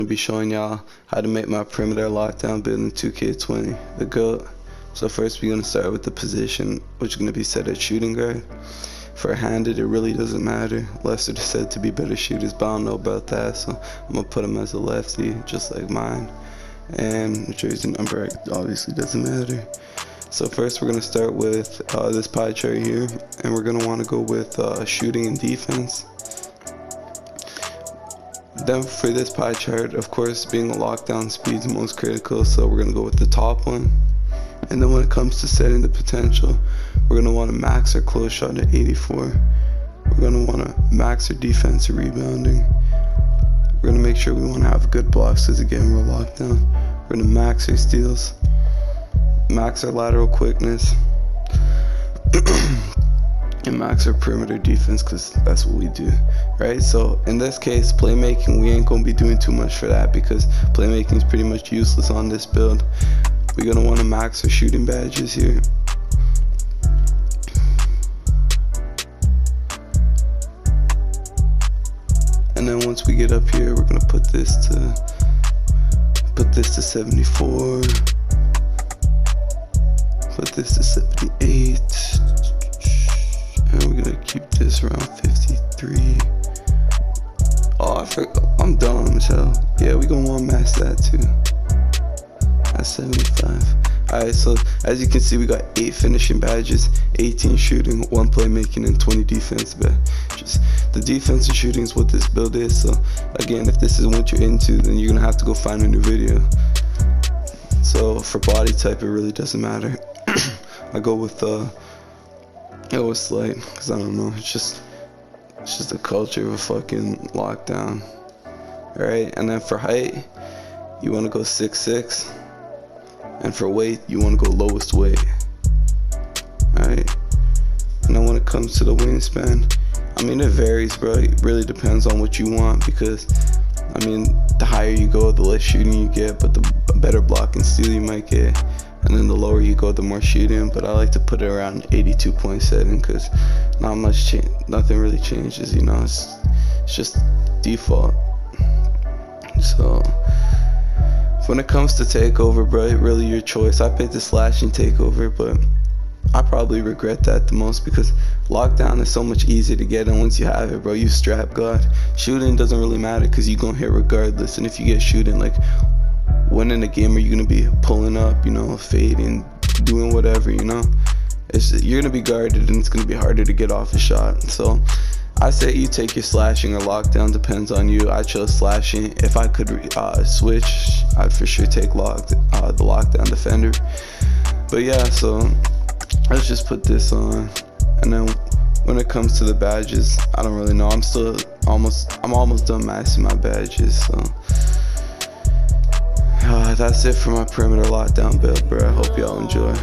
I'll be showing y'all how to make my perimeter lockdown build in 2K20, the GOAT. So first we're going to start with the position, which is going to be set at shooting guard. For handed, it really doesn't matter. Lefts are said to be better shooters, but I don't know about that, so I'm going to put him as a lefty, just like mine. And jersey number obviously doesn't matter. So first we're going to start with this pie chart here, and we're going to want to go with shooting and defense. Then for this pie chart, of course, being a lockdown speed is most critical, so we're going to go with the top one. And then when it comes to setting the potential, we're going to want to max our close shot at 84. We're going to want to max our defensive rebounding. We're going to make sure we want to have good blocks because again, we're locked down. We're going to max our steals, max our lateral quickness, and max our perimeter defense because that's what we do, right? So in this case, playmaking, we ain't going to be doing too much for that because playmaking is pretty much useless on this build. We're going to want to max our shooting badges here. And then once we get up here, we're going to put this to 74. Put this to 78. And we're going to keep this around 53. Oh, I forgot. I'm dumb as hell. Yeah, we're going to want to max that too. At 75. Alright, so as you can see, we got 8 finishing badges, 18 shooting, 1 playmaking, and 20 defense badges. The defense and shooting is what this build is, so again, if this is what you're into, then you're gonna have to go find a new video. So for body type, it really doesn't matter. I go with slight, because I don't know, it's just the culture of a fucking lockdown. Alright, and then for height, you wanna go 6'6". And for weight, you want to go lowest weight. Alright. And then when it comes to the wingspan, I mean, it varies, bro. It really depends on what you want because, I mean, the higher you go, the less shooting you get, but the better block and steal you might get. And then the lower you go, the more shooting. But I like to put it around 82.7 because not much change, nothing really changes, you know. It's just default. So when it comes to takeover, bro, it really your choice. I picked the slashing takeover, but I probably regret that the most because lockdown is so much easier to get, and once you have it, bro, you strap God. Shooting doesn't really matter because you're gonna hit regardless, and if you get shooting, like winning a game, are you gonna be pulling up, you know, fading, doing whatever, you know? You're gonna be guarded, and it's gonna be harder to get off a shot. So I say you take your slashing or lockdown, depends on you. I chose slashing. If I could switch, I'd for sure take the lockdown defender. But yeah, so let's just put this on. And then when it comes to the badges, I don't really know. I'm almost done maxing my badges. So that's it for my perimeter lockdown build, bro. I hope y'all enjoy.